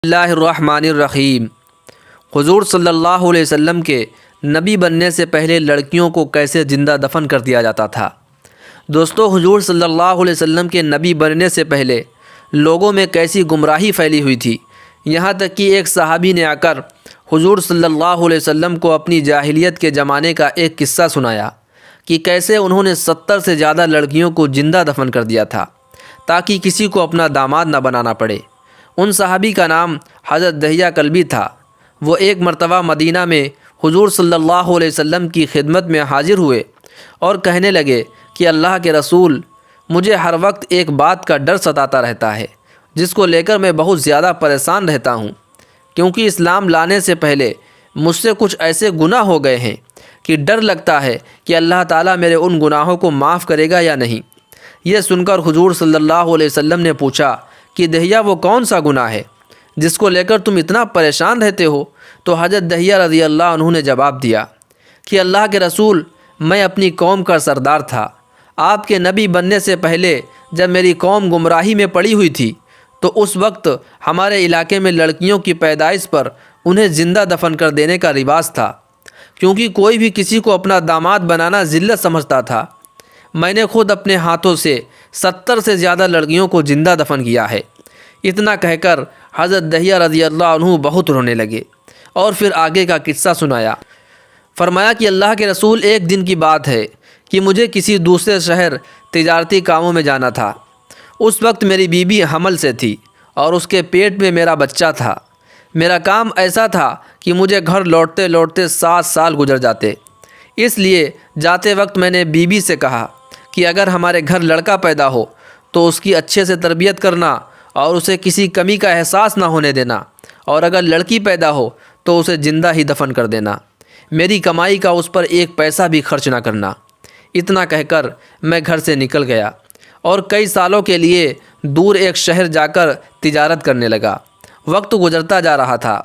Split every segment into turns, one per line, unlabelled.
اللہ الرحمن الرحیم۔ حضور صلی اللہ علیہ وسلم کے نبی بننے سے پہلے لڑکیوں کو کیسے زندہ دفن کر دیا جاتا تھا۔ دوستو، حضور صلی اللہ علیہ وسلم کے نبی بننے سے پہلے لوگوں میں کیسی گمراہی پھیلی ہوئی تھی، یہاں تک کہ ایک صحابی نے آ کر حضور صلی اللہ علیہ وسلم کو اپنی جاہلیت کے زمانے کا ایک قصہ سنایا کہ کیسے انہوں نے 70 سے زیادہ لڑکیوں کو زندہ دفن کر دیا تھا تاکہ کسی کو اپنا داماد نہ بنانا پڑے۔ ان صحابی کا نام حضرت دحیہ کلبی تھا۔ وہ ایک مرتبہ مدینہ میں حضور صلی اللہ علیہ وسلم کی خدمت میں حاضر ہوئے اور کہنے لگے کہ اللہ کے رسول، مجھے ہر وقت ایک بات کا ڈر ستاتا رہتا ہے جس کو لے کر میں بہت زیادہ پریشان رہتا ہوں، کیونکہ اسلام لانے سے پہلے مجھ سے کچھ ایسے گناہ ہو گئے ہیں کہ ڈر لگتا ہے کہ اللہ تعالیٰ میرے ان گناہوں کو معاف کرے گا یا نہیں۔ یہ سن کر حضور صلی اللہ علیہ وسلم نے پوچھا کہ دحیہ وہ کون سا گناہ ہے جس کو لے کر تم اتنا پریشان رہتے ہو؟ تو حضرت دحیہ رضی اللہ عنہ نے جواب دیا کہ اللہ کے رسول، میں اپنی قوم کا سردار تھا۔ آپ کے نبی بننے سے پہلے جب میری قوم گمراہی میں پڑی ہوئی تھی تو اس وقت ہمارے علاقے میں لڑکیوں کی پیدائش پر انہیں زندہ دفن کر دینے کا رواج تھا، کیونکہ کوئی بھی کسی کو اپنا داماد بنانا ذلت سمجھتا تھا۔ میں نے خود اپنے ہاتھوں سے 70 سے زیادہ لڑکیوں کو زندہ دفن کیا ہے۔ اتنا کہہ کر حضرت دحیہ رضی اللہ عنہ بہت رونے لگے اور پھر آگے کا قصہ سنایا۔ فرمایا کہ اللہ کے رسول، ایک دن کی بات ہے کہ مجھے کسی دوسرے شہر تجارتی کاموں میں جانا تھا۔ اس وقت میری بیوی حمل سے تھی اور اس کے پیٹ میں میرا بچہ تھا۔ میرا کام ایسا تھا کہ مجھے گھر لوٹتے لوٹتے 7 سال گزر جاتے۔ اس لیے جاتے وقت میں نے بیوی سے کہا کہ اگر ہمارے گھر لڑکا پیدا ہو تو اس کی اچھے سے تربیت کرنا اور اسے کسی کمی کا احساس نہ ہونے دینا، اور اگر لڑکی پیدا ہو تو اسے زندہ ہی دفن کر دینا، میری کمائی کا اس پر ایک پیسہ بھی خرچ نہ کرنا۔ اتنا کہہ کر میں گھر سے نکل گیا اور کئی سالوں کے لیے دور ایک شہر جا کر تجارت کرنے لگا۔ وقت گزرتا جا رہا تھا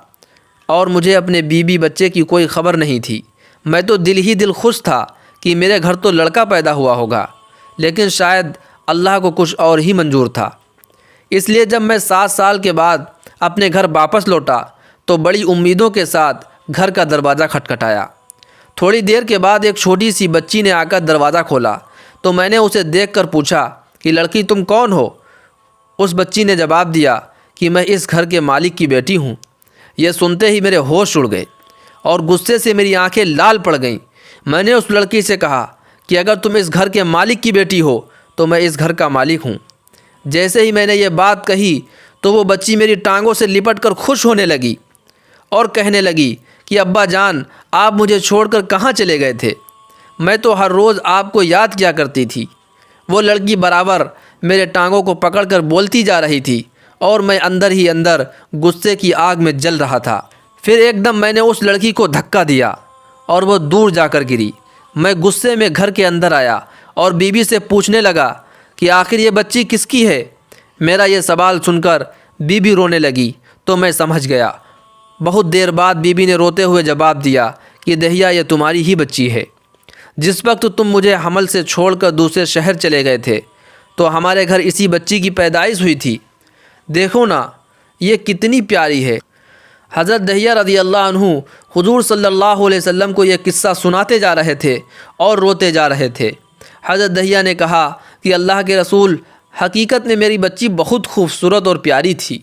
اور مجھے اپنے بیوی بچے کی کوئی خبر نہیں تھی۔ میں تو دل ہی دل خوش تھا کہ میرے گھر تو لڑکا پیدا ہوا ہوگا، لیکن شاید اللہ کو کچھ اور ہی منظور تھا۔ اس لیے جب میں 7 سال کے بعد اپنے گھر واپس لوٹا تو بڑی امیدوں کے ساتھ گھر کا دروازہ کھٹکھٹایا۔ تھوڑی دیر کے بعد ایک چھوٹی سی بچی نے آ کر دروازہ کھولا تو میں نے اسے دیکھ کر پوچھا کہ لڑکی تم کون ہو؟ اس بچی نے جواب دیا کہ میں اس گھر کے مالک کی بیٹی ہوں۔ یہ سنتے ہی میرے ہوش اڑ گئے اور غصے سے میری آنکھیں لال پڑ گئیں۔ میں نے اس لڑکی سے کہا کہ اگر تم اس گھر کے مالک کی بیٹی ہو تو میں اس گھر کا مالک ہوں۔ جیسے ہی میں نے یہ بات کہی تو وہ بچی میری ٹانگوں سے لپٹ کر خوش ہونے لگی اور کہنے لگی کہ ابا جان، آپ مجھے چھوڑ کر کہاں چلے گئے تھے؟ میں تو ہر روز آپ کو یاد کیا کرتی تھی۔ وہ لڑکی برابر میرے ٹانگوں کو پکڑ کر بولتی جا رہی تھی اور میں اندر ہی اندر غصے کی آگ میں جل رہا تھا۔ پھر ایک دم میں نے اس لڑکی کو دھکا دیا اور وہ دور جا کر گری۔ میں غصے میں گھر کے اندر آیا اور بیوی سے پوچھنے لگا کہ آخر یہ بچی کس کی ہے؟ میرا یہ سوال سن کر بیوی رونے لگی تو میں سمجھ گیا۔ بہت دیر بعد بیوی نے روتے ہوئے جواب دیا کہ دحیہ، یہ تمہاری ہی بچی ہے۔ جس وقت تم مجھے حمل سے چھوڑ کر دوسرے شہر چلے گئے تھے تو ہمارے گھر اسی بچی کی پیدائش ہوئی تھی۔ دیکھو نا، یہ کتنی پیاری ہے۔ حضرت دحیہ رضی اللہ عنہ حضور صلی اللہ علیہ وسلم کو یہ قصہ سناتے جا رہے تھے اور روتے جا رہے تھے۔ حضرت دحیہ نے کہا کہ اللہ کے رسول، حقیقت میں میری بچی بہت خوبصورت اور پیاری تھی۔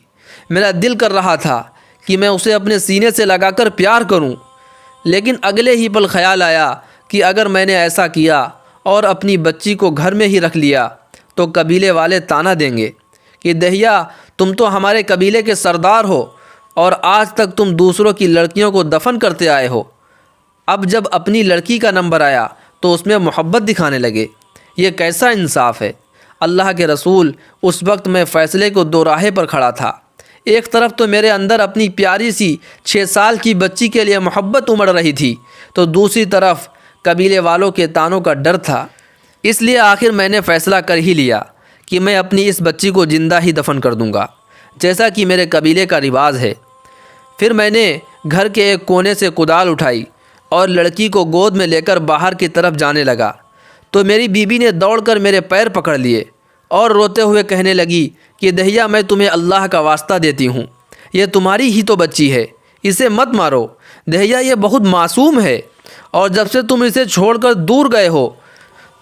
میرا دل کر رہا تھا کہ میں اسے اپنے سینے سے لگا کر پیار کروں، لیکن اگلے ہی پل خیال آیا کہ اگر میں نے ایسا کیا اور اپنی بچی کو گھر میں ہی رکھ لیا تو قبیلے والے طعنہ دیں گے کہ دحیہ، تم تو ہمارے قبیلے کے سردار ہو اور آج تک تم دوسروں کی لڑکیوں کو دفن کرتے آئے ہو۔ اب جب اپنی لڑکی کا نمبر آیا تو اس میں محبت دکھانے لگے۔ یہ کیسا انصاف ہے؟ اللہ کے رسول، اس وقت میں فیصلے کو دو راہے پر کھڑا تھا۔ ایک طرف تو میرے اندر اپنی پیاری سی 6 سال کی بچی کے لیے محبت امڑ رہی تھی، تو دوسری طرف قبیلے والوں کے طعنوں کا ڈر تھا۔ اس لیے آخر میں نے فیصلہ کر ہی لیا کہ میں اپنی اس بچی کو زندہ ہی دفن کر دوں گا، جیسا کہ میرے قبیلے کا رواج ہے۔ پھر میں نے گھر کے ایک کونے سے کدال اٹھائی اور لڑکی کو گود میں لے کر باہر کی طرف جانے لگا تو میری بیوی نے دوڑ کر میرے پیر پکڑ لیے اور روتے ہوئے کہنے لگی کہ دحیہ، میں تمہیں اللہ کا واسطہ دیتی ہوں، یہ تمہاری ہی تو بچی ہے، اسے مت مارو۔ دہیا یہ بہت معصوم ہے، اور جب سے تم اسے چھوڑ کر دور گئے ہو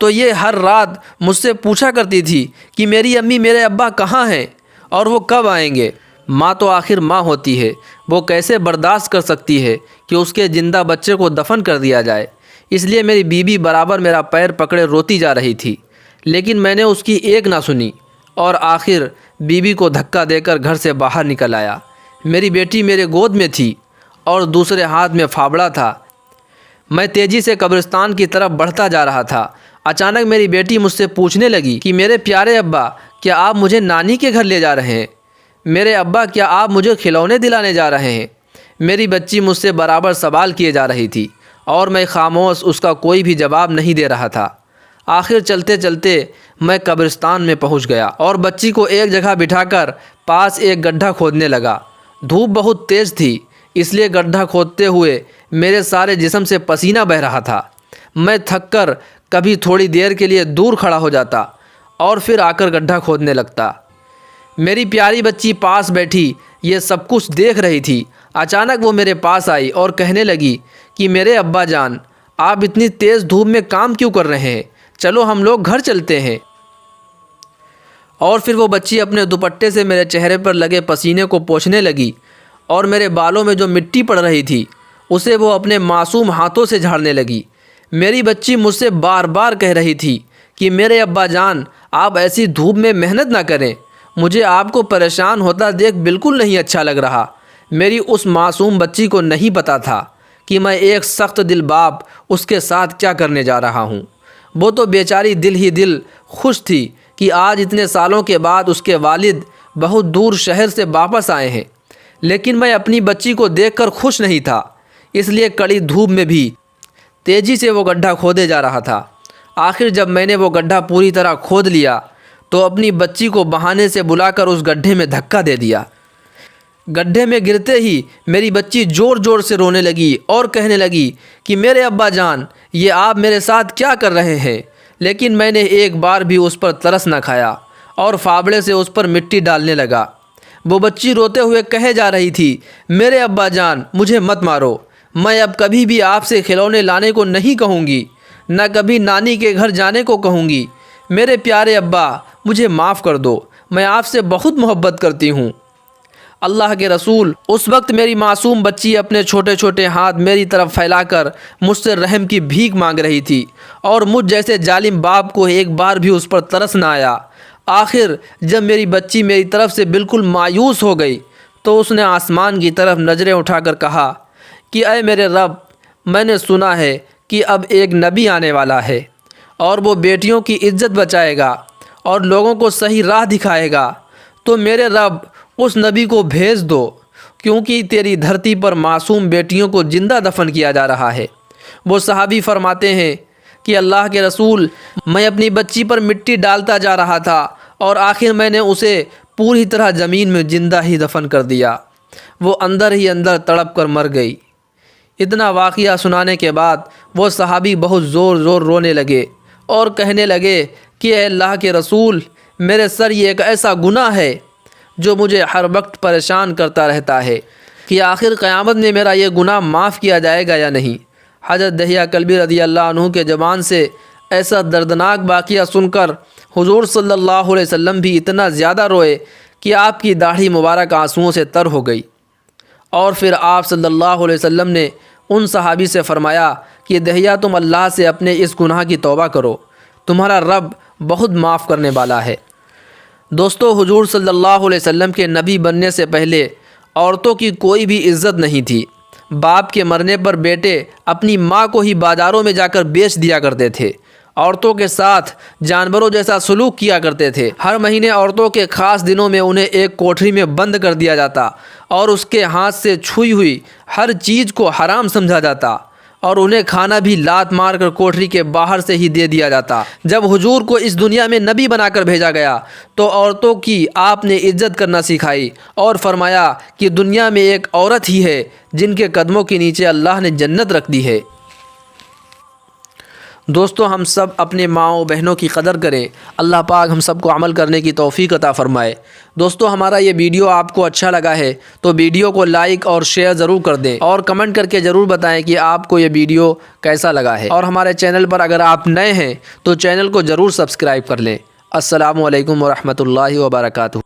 تو یہ ہر رات مجھ سے پوچھا کرتی تھی کہ میری امی میرے ابا کہاں ہیں اور وہ کب آئیں گے۔ ماں تو آخر ماں ہوتی ہے، وہ کیسے برداشت کر سکتی ہے کہ اس کے زندہ بچے کو دفن کر دیا جائے۔ اس لیے میری بیوی برابر میرا پیر پکڑے روتی جا رہی تھی، لیکن میں نے اس کی ایک نہ سنی اور آخر بیوی کو دھکا دے کر گھر سے باہر نکل آیا۔ میری بیٹی میرے گود میں تھی اور دوسرے ہاتھ میں پھاوڑا تھا۔ میں تیزی سے قبرستان کی طرف بڑھتا جا رہا تھا۔ اچانک میری بیٹی مجھ سے پوچھنے لگی کہ میرے پیارے ابا، کیا آپ مجھے نانی کے گھر لے جا رہے ہیں؟ میرے ابا، کیا آپ مجھے کھلونے دلانے جا رہے ہیں؟ میری بچی مجھ سے برابر سوال کیے جا رہی تھی اور میں خاموش اس کا کوئی بھی جواب نہیں دے رہا تھا۔ آخر چلتے چلتے میں قبرستان میں پہنچ گیا اور بچی کو ایک جگہ بٹھا کر پاس ایک گڈھا کھودنے لگا۔ دھوپ بہت تیز تھی، اس لیے گڈھا کھودتے ہوئے میرے سارے جسم سے پسینہ بہہ رہا تھا۔ میں تھک کر کبھی تھوڑی دیر کے لیے دور کھڑا ہو جاتا اور پھر آ کر گڈھا کھودنے لگتا۔ میری پیاری بچی پاس بیٹھی یہ سب کچھ دیکھ رہی تھی۔ اچانک وہ میرے پاس آئی اور کہنے لگی کہ میرے ابا جان، آپ اتنی تیز دھوپ میں کام کیوں کر رہے ہیں؟ چلو ہم لوگ گھر چلتے ہیں۔ اور پھر وہ بچی اپنے دوپٹے سے میرے چہرے پر لگے پسینے کو پوچھنے لگی اور میرے بالوں میں جو مٹی پڑ رہی تھی اسے وہ اپنے معصوم ہاتھوں سے جھاڑنے لگی۔ میری بچی مجھ سے بار بار کہہ رہی تھی کہ میرے ابا جان، آپ ایسی دھوپ میں محنت نہ کریں، مجھے آپ کو پریشان ہوتا دیکھ بالکل نہیں اچھا لگ رہا۔ میری اس معصوم بچی کو نہیں پتہ تھا کہ میں ایک سخت دل باپ اس کے ساتھ کیا کرنے جا رہا ہوں۔ وہ تو بیچاری دل ہی دل خوش تھی کہ آج اتنے سالوں کے بعد اس کے والد بہت دور شہر سے واپس آئے ہیں، لیکن میں اپنی بچی کو دیکھ کر خوش نہیں تھا، اس لیے کڑی دھوپ میں بھی تیزی سے وہ گڈھا کھودے جا رہا تھا۔ آخر جب میں نے وہ گڈھا پوری طرح کھود لیا تو اپنی بچی کو بہانے سے بلا کر اس گڈھے میں دھکا دے دیا۔ گڈھے میں گرتے ہی میری بچی زور زور سے رونے لگی اور کہنے لگی کہ میرے ابا جان، یہ آپ میرے ساتھ کیا کر رہے ہیں؟ لیکن میں نے ایک بار بھی اس پر ترس نہ کھایا اور فاوڑے سے اس پر مٹی ڈالنے لگا۔ وہ بچی روتے ہوئے کہے جا رہی تھی، میرے ابا جان، مجھے مت مارو، میں اب کبھی بھی آپ سے کھلونے لانے کو نہیں کہوں گی، نہ کبھی نانی کے گھر جانے کو کہوں گی۔ میرے پیارے ابا، مجھے معاف کر دو، میں آپ سے بہت محبت کرتی ہوں۔ اللہ کے رسول، اس وقت میری معصوم بچی اپنے چھوٹے چھوٹے ہاتھ میری طرف پھیلا کر مجھ سے رحم کی بھیک مانگ رہی تھی، اور مجھ جیسے ظالم باپ کو ایک بار بھی اس پر ترس نہ آیا۔ آخر جب میری بچی میری طرف سے بالکل مایوس ہو گئی تو اس نے آسمان کی طرف نظریں اٹھا کر کہا کہ اے میرے رب، میں نے سنا ہے کہ اب ایک نبی آنے والا ہے اور وہ بیٹیوں کی عزت بچائے گا اور لوگوں کو صحیح راہ دکھائے گا، تو میرے رب اس نبی کو بھیج دو، کیونکہ تیری دھرتی پر معصوم بیٹیوں کو زندہ دفن کیا جا رہا ہے۔ وہ صحابی فرماتے ہیں کہ اللہ کے رسول، میں اپنی بچی پر مٹی ڈالتا جا رہا تھا اور آخر میں نے اسے پوری طرح زمین میں زندہ ہی دفن کر دیا۔ وہ اندر ہی اندر تڑپ کر مر گئی۔ اتنا واقعہ سنانے کے بعد وہ صحابی بہت زور زور رونے لگے اور کہنے لگے کہ اے اللہ کے رسول، میرے سر یہ ایک ایسا گناہ ہے جو مجھے ہر وقت پریشان کرتا رہتا ہے کہ آخر قیامت میں میرا یہ گناہ معاف کیا جائے گا یا نہیں۔ حضرت دہیہ کلبی رضی اللہ عنہ کے زبان سے ایسا دردناک واقعہ سن کر حضور صلی اللہ علیہ وسلم بھی اتنا زیادہ روئے کہ آپ کی داڑھی مبارک آنسوؤں سے تر ہو گئی، اور پھر آپ صلی اللہ علیہ وسلم نے ان صحابی سے فرمایا کہ دہیہ، تم اللہ سے اپنے اس گناہ کی توبہ کرو، تمہارا رب بہت معاف کرنے والا ہے۔ دوستو، حضور صلی اللہ علیہ وسلم کے نبی بننے سے پہلے عورتوں کی کوئی بھی عزت نہیں تھی۔ باپ کے مرنے پر بیٹے اپنی ماں کو ہی بازاروں میں جا کر بیچ دیا کرتے تھے، عورتوں کے ساتھ جانوروں جیسا سلوک کیا کرتے تھے۔ ہر مہینے عورتوں کے خاص دنوں میں انہیں ایک کوٹھری میں بند کر دیا جاتا اور اس کے ہاتھ سے چھوئی ہوئی ہر چیز کو حرام سمجھا جاتا، اور انہیں کھانا بھی لات مار کر کوٹھری کے باہر سے ہی دے دیا جاتا۔ جب حضور کو اس دنیا میں نبی بنا کر بھیجا گیا تو عورتوں کی آپ نے عزت کرنا سکھائی اور فرمایا کہ دنیا میں ایک عورت ہی ہے جن کے قدموں کے نیچے اللہ نے جنت رکھ دی ہے۔ دوستو ہم سب اپنے ماں و بہنوں کی قدر کریں، اللہ پاک ہم سب کو عمل کرنے کی توفیق عطا فرمائے۔ دوستو ہمارا یہ ویڈیو آپ کو اچھا لگا ہے تو ویڈیو کو لائک اور شیئر ضرور کر دیں، اور کمنٹ کر کے ضرور بتائیں کہ آپ کو یہ ویڈیو کیسا لگا ہے، اور ہمارے چینل پر اگر آپ نئے ہیں تو چینل کو ضرور سبسکرائب کر لیں۔ السلام علیکم ورحمۃ اللہ وبرکاتہ۔